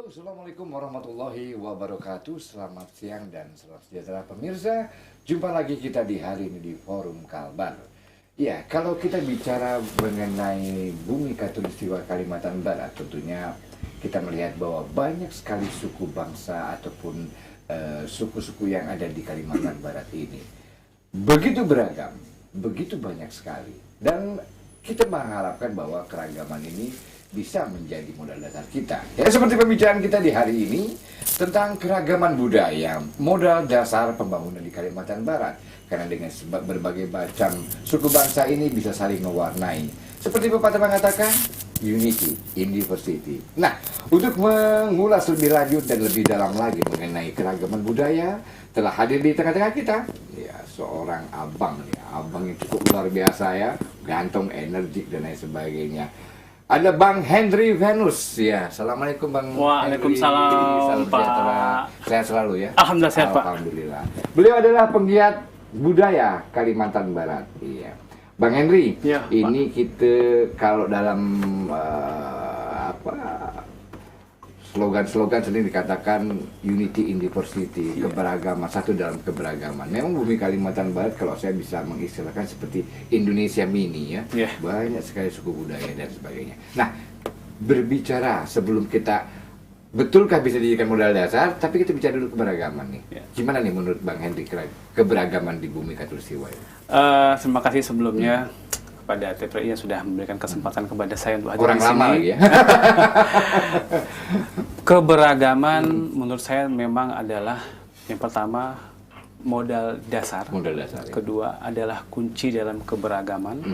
Assalamualaikum warahmatullahi wabarakatuh. Selamat siang dan selamat sejahtera pemirsa. Jumpa lagi kita di hari ini di Forum Kalbar. Ya, kalau kita bicara mengenai bumi Khatulistiwa Kalimantan Barat, tentunya kita melihat bahwa banyak sekali suku bangsa ataupun suku-suku yang ada di Kalimantan Barat ini. Begitu beragam, begitu banyak sekali. Dan kita mengharapkan bahwa keragaman ini bisa menjadi modal dasar kita. Ya, seperti pembicaraan kita di hari ini tentang keragaman budaya, modal dasar pembangunan di Kalimantan Barat. Karena dengan berbagai macam suku bangsa ini bisa saling mewarnai. Seperti pepatah mengatakan, unity in diversity. Nah, untuk mengulas lebih lanjut dan lebih dalam lagi mengenai keragaman budaya, telah hadir di tengah-tengah kita, ya, seorang abang, ya, abang yang cukup luar biasa ya, ganteng, energik dan lain sebagainya. Ada Bang Henry Venus, ya. Assalamualaikum Bang. Waalaikumsalam, Salam Pak. sejahtera. Sehat selalu ya. Alhamdulillah sehat, Pak. Alhamdulillah. Beliau adalah penggiat budaya Kalimantan Barat. Iya. Bang Henry, Ya, ini kita kalau dalam slogan-slogan sendiri dikatakan unity in diversity, keberagaman, satu dalam keberagaman. Memang bumi Kalimantan Barat kalau saya bisa mengistilahkan seperti Indonesia mini ya. Banyak sekali suku budaya dan sebagainya. Nah, berbicara sebelum kita betulkah bisa dijadikan modal dasar, tapi kita bicara dulu keberagaman nih. Gimana nih menurut Bang Henry keberagaman di bumi Khatulistiwa ini? Terima kasih sebelumnya kepada TPRI yang sudah memberikan kesempatan kepada saya untuk hadir Orang di sini. lama lagi ya. Keberagaman menurut saya memang adalah yang pertama modal dasar. Modal dasar. Ya. Kedua adalah kunci dalam keberagaman.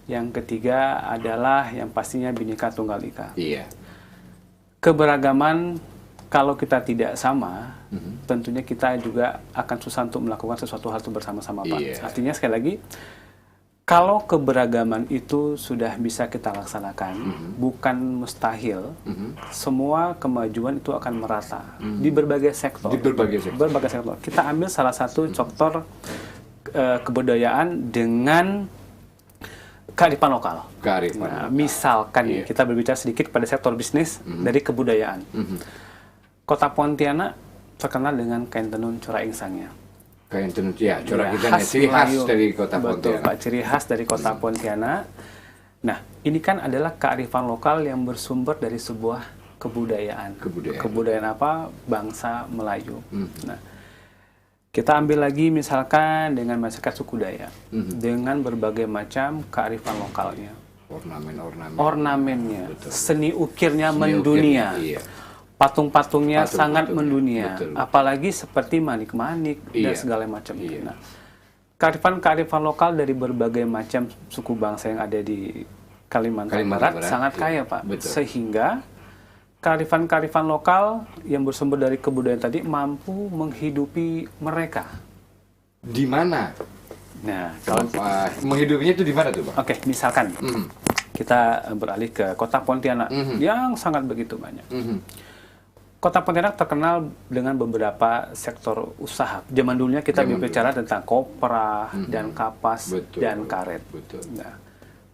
Yang ketiga adalah yang pastinya Bhinneka Tunggal Ika. Iya. Keberagaman kalau kita tidak sama, tentunya kita juga akan susah untuk melakukan sesuatu hal itu bersama-sama, Pak. Iya. Artinya sekali lagi, kalau keberagaman itu sudah bisa kita laksanakan, bukan mustahil, semua kemajuan itu akan merata di berbagai sektor. Di berbagai sektor. Berbagai sektor. Kita ambil salah satu sektor kebudayaan dengan kearifan lokal. Kearifan Nah, lokal. misalkan nih, kita berbicara sedikit pada sektor bisnis dari kebudayaan. Kota Pontianak terkenal dengan kain tenun Cora Insangnya. Kain tenun, ya, corak Ya, kita ciri khas Melayu. dari kota Betul, Pontianak. Pak, ciri khas dari kota Pontianak. Nah, ini kan adalah kearifan lokal yang bersumber dari sebuah kebudayaan. Kebudayaan apa? Bangsa Melayu. Nah, kita ambil lagi misalkan dengan masyarakat suku Dayak, dengan berbagai macam kearifan lokalnya. Ornamennya, Betul. seni ukirnya Seni mendunia. ukir, iya. Patung-patungnya sangat mendunia, betul. Apalagi seperti manik-manik dan segala macam itu. Nah, kearifan-kearifan lokal dari berbagai macam suku bangsa yang ada di Kalimantan Barat sangat kaya, Pak. Betul. Sehingga kearifan-kearifan lokal yang bersumber dari kebudayaan tadi mampu menghidupi mereka. Di mana? Nah, kalau menghidupinya itu di mana tuh, Bang? Oke, misalkan kita beralih ke kota Pontianak yang sangat begitu banyak. Kota Pontianak terkenal dengan beberapa sektor usaha. Zaman dulunya kita berbicara tentang kopra dan kapas dan karet. Nah,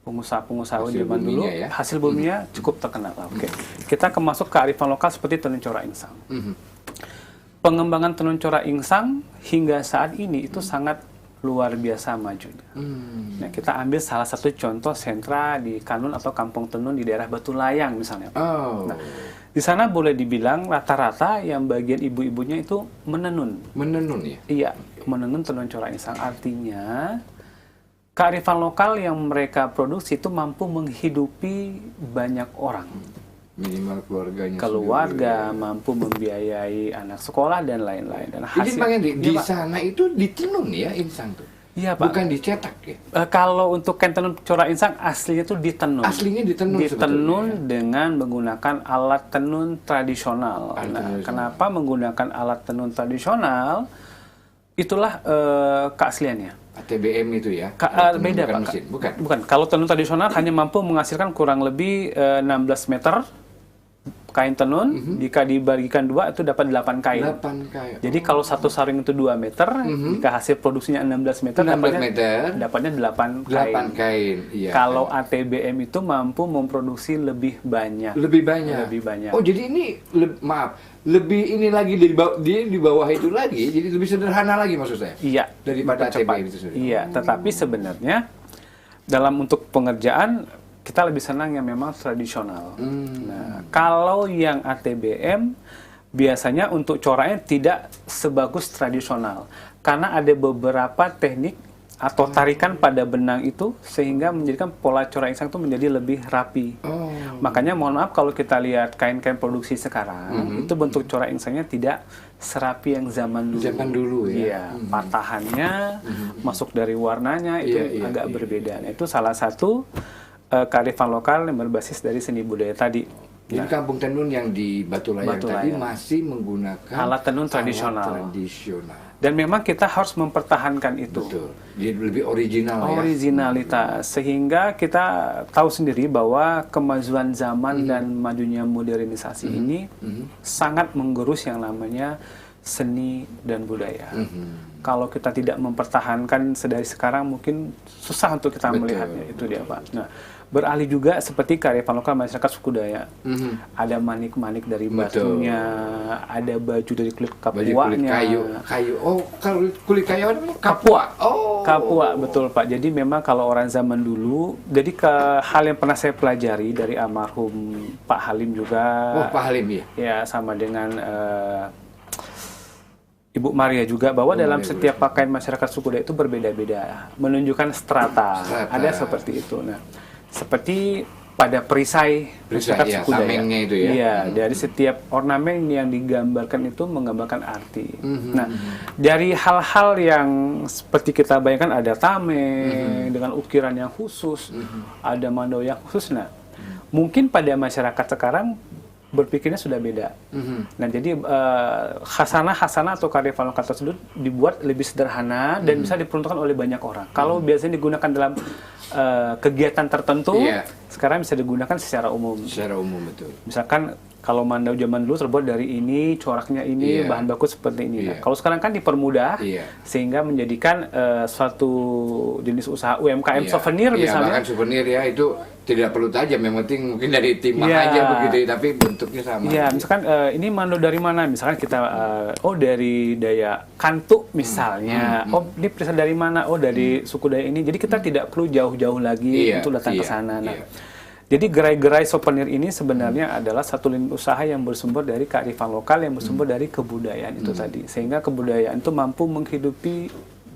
pengusaha-pengusaha zaman dulu ya? hasil buminya cukup terkenal. Oke, kita masuk ke kearifan lokal seperti tenun Cora Insang. Pengembangan tenun Cora Insang hingga saat ini itu sangat luar biasa majunya. Nah, kita ambil salah satu contoh sentra di Kanun atau Kampung Tenun di daerah Batu Layang misalnya. Nah, di sana boleh dibilang rata-rata yang bagian ibu-ibunya itu menenun. Menenun ya? Iya, menenun tenun Cora Insang. Artinya kearifan lokal yang mereka produksi itu mampu menghidupi banyak orang. Minimal keluarganya. Keluarga, mampu membiayai anak sekolah dan lain-lain. Dan Jadi Bang Henry, di sana itu ditenun ya insang tuh? Iya, Pak. Bukan dicetak ya? Kalau untuk kain tenun Cora Insang aslinya itu ditenun. Aslinya ditenun Ditenun sebetulnya. dengan menggunakan alat tenun tradisional. Nah, kenapa menggunakan alat tenun tradisional? Itulah keasliannya. ATBM itu ya? Beda, bukan Pak. mesin, bukan? Bukan. Kalau tenun tradisional hanya mampu menghasilkan kurang lebih 16 meter kain tenun, jika dibagikan 2 itu dapat 8 kain. 8 kain. Jadi kalau satu sarung itu 2 meter, jika hasil produksinya 16 meter, 16 meter. dapatnya 8 8 kain. Iya. Kalau ATBM itu mampu memproduksi lebih banyak. Lebih banyak. Oh, jadi ini lebih ini lagi di bawah itu lagi, jadi lebih sederhana lagi maksud saya. Iya, daripada cepat. ATBM itu sendiri. Iya, tetapi sebenarnya dalam untuk pengerjaan kita lebih senang yang memang tradisional. Nah, kalau yang ATBM biasanya untuk coraknya tidak sebagus tradisional karena ada beberapa teknik atau tarikan pada benang itu sehingga menjadikan pola corak insang itu menjadi lebih rapi. Makanya mohon maaf kalau kita lihat kain-kain produksi sekarang itu bentuk corak insangnya tidak serapi yang zaman dulu. Zaman dulu ya. Iya, patahannya masuk dari warnanya itu agak berbeda. Nah, itu salah satu kearifan lokal yang berbasis dari seni budaya tadi. Jadi Kampung Tenun yang di Batu Layang tadi masih menggunakan alat tenun tradisional. Dan memang kita harus mempertahankan itu. Betul. Jadi lebih original Originalitas. Sehingga kita tahu sendiri bahwa kemajuan zaman dan majunya modernisasi ini sangat menggerus yang namanya seni dan budaya. Kalau kita tidak mempertahankan sedari sekarang mungkin susah untuk kita melihatnya. Itu dia, Pak. Nah, beralih juga seperti kearifan lokal masyarakat suku Dayak. Ada manik-manik dari batunya, ada baju dari kulit kapuanya. Kayu. Oh, kalau kulit kayu namanya kapua. Oh. Kapua, betul Pak. Jadi memang kalau orang zaman dulu, jadi hal yang pernah saya pelajari dari almarhum Pak Halim juga. Oh, Pak Halim ya. Ya, sama dengan Ibu Maria juga, bahwa dalam setiap pakaian masyarakat suku Dayak itu berbeda-beda, menunjukkan strata. Ada seperti itu. Nah, seperti pada perisai masyarakat suku Dayak. Itu ya. Iya, dari setiap ornamen yang digambarkan itu menggambarkan arti. Nah, dari hal-hal yang seperti kita bayangkan ada tameng dengan ukiran yang khusus, ada mandau yang khusus. Nah, mungkin pada masyarakat sekarang berpikirnya sudah beda. Nah, jadi khasanah atau kearifan lokal tersebut dibuat lebih sederhana dan bisa diperuntukkan oleh banyak orang. Kalau biasanya digunakan dalam kegiatan tertentu, sekarang bisa digunakan secara umum. Secara umum, betul. Misalkan kalau mandau zaman dulu terbuat dari ini, coraknya ini, bahan baku seperti ini. Nah, kalau sekarang kan dipermudah, sehingga menjadikan suatu jenis usaha UMKM souvenir misalnya. Bahkan souvenir ya, itu tidak perlu tajam, yang penting mungkin dari timah aja begitu, tapi bentuknya sama. Iya, misalkan ini mandau dari mana? Misalkan kita, dari Dayak Kantuk misalnya. Ini perasaan dari mana? Oh, dari suku Dayak ini. Jadi kita tidak perlu jauh-jauh lagi untuk datang ke sana. Nah, jadi gerai-gerai souvenir ini sebenarnya adalah satu lini usaha yang bersumber dari kearifan lokal, yang bersumber dari kebudayaan itu tadi. Sehingga kebudayaan itu mampu menghidupi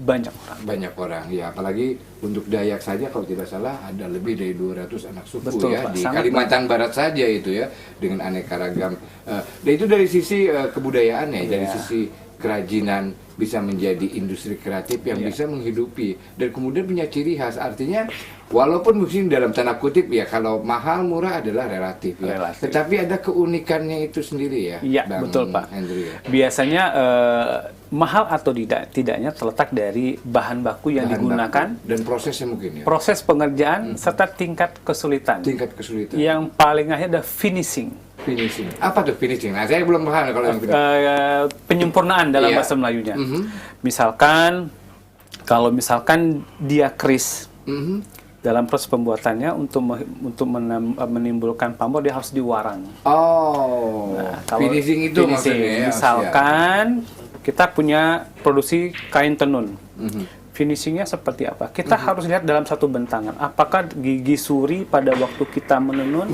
banyak orang. Banyak orang, ya. Apalagi untuk Dayak saja kalau tidak salah ada lebih dari 200 anak suku. Betul, ya. Pak. Di Kalimantan Barat saja itu ya, dengan aneka ragam. Dan itu dari sisi kebudayaan ya, dari sisi kerajinan bisa menjadi industri kreatif yang bisa menghidupi dan kemudian punya ciri khas. Artinya walaupun mungkin dalam tanda kutip ya, kalau mahal murah adalah relatif ya. Tetapi ada keunikannya itu sendiri ya. Iya, betul Pak. Andrew, ya. Biasanya mahal atau tidaknya terletak dari bahan baku yang digunakan dan prosesnya mungkin ya. Proses pengerjaan serta tingkat kesulitan. Tingkat kesulitan. Yang paling akhir ada finishing. Finishing. Apa tuh finishing? Nah, saya belum paham kalau yang penyempurnaan dalam bahasa Melayunya. Misalkan kalau misalkan dia keris. Dalam proses pembuatannya untuk menimbulkan pamor dia harus diwarang. Oh. Nah, kalau finishing itu maksudnya. Misalkan kita punya produksi kain tenun. Finishingnya seperti apa? Kita harus lihat dalam satu bentangan. Apakah gigi suri pada waktu kita menenun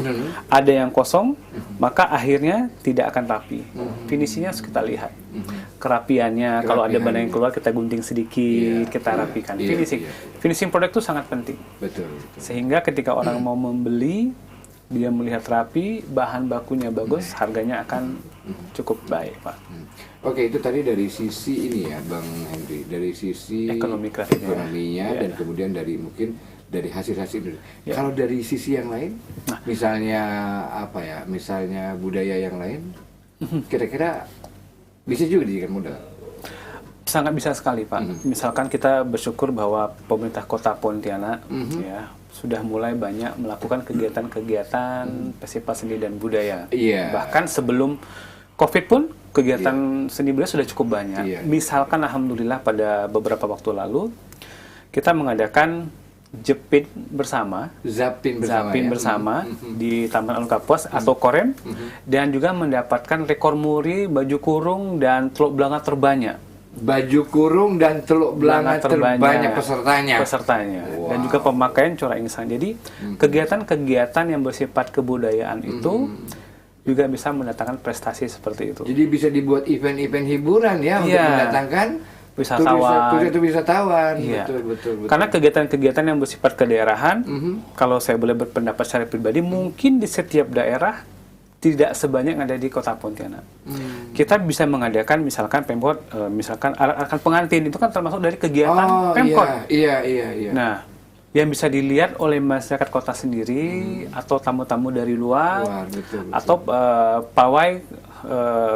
ada yang kosong, maka akhirnya tidak akan rapi. Finishingnya harus kita lihat. Kerapiannya, kalau ada benang yang keluar kita gunting sedikit, kita rapikan. Finishing produk itu sangat penting. Betul. Sehingga ketika orang mau membeli, dia melihat rapi, bahan bakunya bagus, harganya akan cukup baik, Pak. Oke, itu tadi dari sisi ini ya, Bang Henry, dari sisi ekonominya dan kemudian dari mungkin dari hasil-hasil itu. Kalau dari sisi yang lain, misalnya apa ya, misalnya budaya yang lain, kira-kira bisa juga dijadikan modal? Sangat bisa sekali, Pak. Misalkan kita bersyukur bahwa pemerintah Kota Pontianak ya sudah mulai banyak melakukan kegiatan-kegiatan festival seni dan budaya. Iya. Bahkan sebelum COVID pun kegiatan seni budaya sudah cukup banyak. Iya. Misalkan alhamdulillah pada beberapa waktu lalu kita mengadakan Jepit bersama, Zapin bersama di Taman Alun Kapuas atau Korem, dan juga mendapatkan rekor muri baju kurung dan teluk belanga terbanyak. Baju kurung dan teluk belanga terbanyak pesertanya. Wow. Dan juga pemakaian corak insang. Jadi kegiatan-kegiatan yang bersifat kebudayaan itu juga bisa mendatangkan prestasi seperti itu. Jadi bisa dibuat event-event hiburan ya untuk mendatangkan wisatawan. Iya. Betul. Karena kegiatan-kegiatan yang bersifat kedaerahan, kalau saya boleh berpendapat secara pribadi, mungkin di setiap daerah tidak sebanyak yang ada di Kota Pontianak. Kita bisa mengadakan misalkan Pemkot, misalkan arak-arakan pengantin, itu kan termasuk dari kegiatan Pemkot. Iya. Nah, yang bisa dilihat oleh masyarakat kota sendiri atau tamu-tamu dari luar, betul. Atau pawai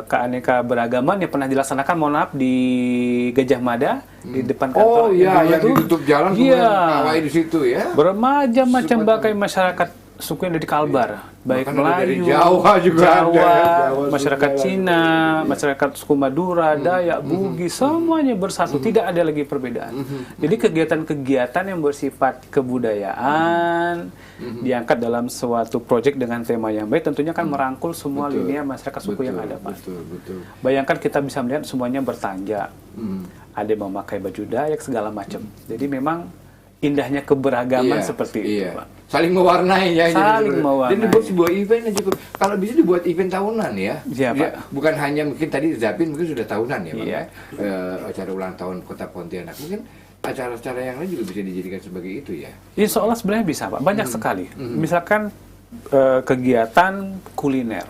keaneka beragaman yang pernah dilaksanakan, mohon maaf, di Gajah Mada di depan kantor. Oh iya, yang ditutup jalan pawai di situ ya. Bermacam-macam bagai masyarakat suku yang dari Kalbar, baik Melayu, Jawa juga masyarakat Cina, masyarakat suku Madura, Dayak, Bugis, semuanya bersatu, tidak ada lagi perbedaan. Jadi kegiatan-kegiatan yang bersifat kebudayaan diangkat dalam suatu proyek dengan tema yang baik, tentunya kan merangkul semua lini masyarakat suku yang ada, Pak. Betul. Bayangkan kita bisa melihat semuanya bertanja, ada yang memakai baju Dayak segala macam. Jadi memang indahnya keberagaman seperti itu, Pak. Saling mewarnai ya. Saling mewarnai. Dan dibuat sebuah event yang cukup. Kalau bisa dibuat event tahunan ya. Iya, Pak. Bukan hanya mungkin tadi Zapin mungkin sudah tahunan ya, Pak. Iya. Acara ulang tahun Kota Pontianak. Mungkin acara-acara yang lain juga bisa dijadikan sebagai itu ya. Insya Allah sebenarnya bisa, Pak. Banyak sekali. Misalkan kegiatan kuliner.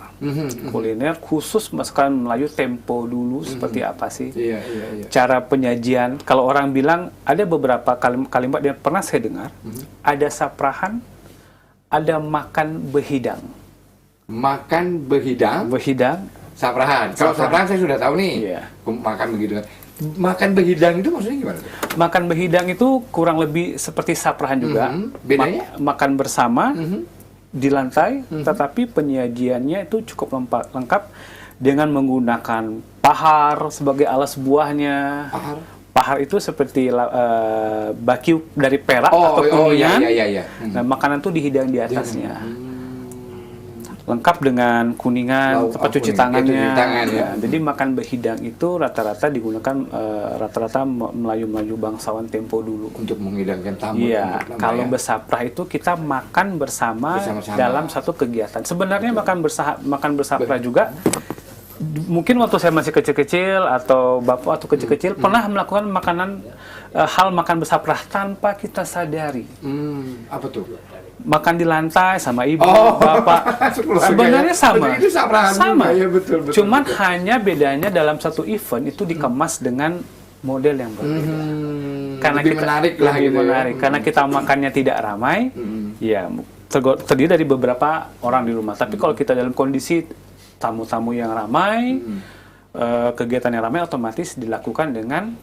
Kuliner khusus masakan Melayu tempo dulu seperti apa sih? Iya. Cara penyajian. Kalau orang bilang ada beberapa kalimat yang pernah saya dengar, ada saprahan, ada makan behidang. Makan behidang? Saprahan. Kalau saprahan saya sudah tahu nih. Iya. Makan begitu. Makan behidang itu maksudnya gimana? Makan behidang itu kurang lebih seperti saprahan juga. Bedanya? Makan bersama di lantai, tetapi penyajiannya itu cukup lengkap dengan menggunakan pahar sebagai alas buahnya. Pahar itu seperti baki dari perak atau kuningan. Iya. Nah, makanan itu dihidang di atasnya. Lengkap dengan kuningan, tempat cuci tangannya. Ya. Jadi makan behidang itu rata-rata digunakan rata-rata Melayu-Melayu bangsawan tempo dulu. Untuk menghidangkan tamu. Iya, kalau bersaprah itu kita makan bersama dalam satu kegiatan. Sebenarnya makan bersaprah juga. Mungkin waktu saya masih kecil-kecil atau bapak atau kecil-kecil pernah melakukan hal makan bersaprah tanpa kita sadari. Apa tuh? Makan di lantai sama ibu, bapak. Sebenarnya sama. Itu sama. Ya, betul. Cuman hanya bedanya dalam satu event itu dikemas dengan model yang berbeda. Karena lebih menarik lah gitu. Menarik. Karena kita makannya tidak ramai, ya terdiri dari beberapa orang di rumah. Tapi kalau kita dalam kondisi tamu-tamu yang ramai, kegiatan yang ramai otomatis dilakukan dengan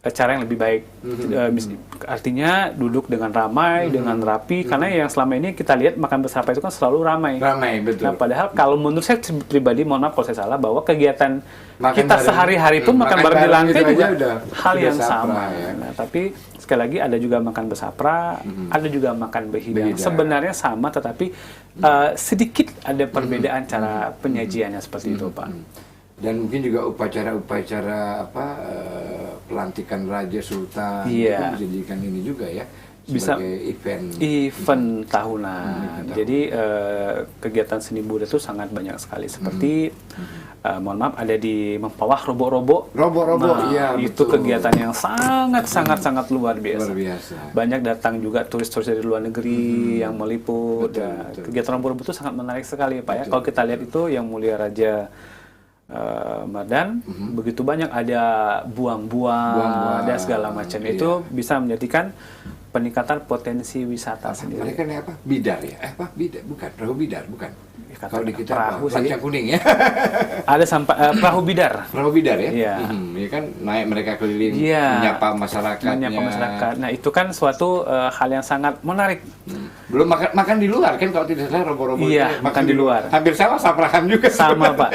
cara yang lebih baik. Artinya duduk dengan ramai, dengan rapi, karena yang selama ini kita lihat makan bersama itu kan selalu ramai. Betul. Nah, padahal kalau menurut saya pribadi, mohon maaf kalau saya salah, bahwa kegiatan kita sehari-hari pun makan bareng di lantai juga hal yang sama. Ya. Nah, tapi sekali lagi ada juga makan bersapra, ada juga makan behidang. Sebenarnya sama, tetapi sedikit ada perbedaan cara penyajiannya seperti itu, Pak. Dan mungkin juga upacara-upacara pelantikan Raja Sultan itu bisa dijadikan ini juga ya, sebagai event tahunan. Jadi kegiatan seni budaya itu sangat banyak sekali. Seperti mohon maaf, ada di Mempawah Robo-Robo. Iya, itu betul. kegiatan yang sangat luar biasa. Banyak datang juga turis-turis dari luar negeri yang meliput. Betul. Kegiatan Robo-Robo itu sangat menarik sekali, Pak ya. Kalau kita lihat itu yang Mulia Raja Madan, begitu banyak ada buang-buang dan segala macam. Itu bisa menjadikan peningkatan potensi wisata sendiri. Mereka ini apa? Bidar ya? Bidar, bukan. Perahu bidar, bukan. Kalau di kita perahu Rancang Kuning ya. Ada perahu bidar. Perahu bidar ya? Iya. Ya kan naik mereka keliling menyapa masyarakat. Nah, itu kan suatu hal yang sangat menarik. Belum makan di luar kan kalau tidak salah robo-robo. Iya, makan di luar. Hampir sama Saprahan juga. Sama Pak.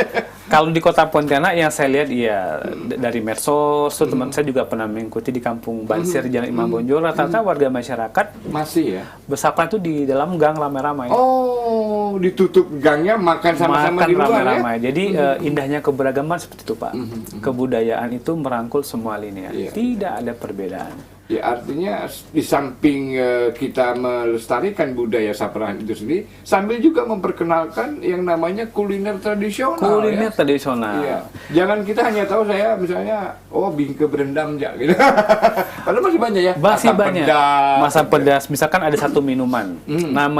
Kalau di Kota Pontianak yang saya lihat ya dari medsos, teman saya juga pernah mengikuti di Kampung Bansir Jalan Imam Bonjol, rata-rata warga masyarakat masih ya. bersapa itu di dalam gang ramai-ramai. Oh, ditutup gangnya makan sama-sama di luar ramai-ramai. ya. Jadi indahnya keberagaman seperti itu Pak. Kebudayaan itu merangkul semua lini. Iya. Tidak ada perbedaan. Ya artinya di samping kita melestarikan budaya Saprahan itu sendiri, sambil juga memperkenalkan yang namanya kuliner tradisional. Kuliner ya. tradisional. Iya. Jangan kita hanya tahu saya misalnya, bingke berendam ya gitu. Padahal masih banyak ya. Masih Asam banyak. pedas, Masam gitu. pedas. Misalkan ada satu minuman. Namanya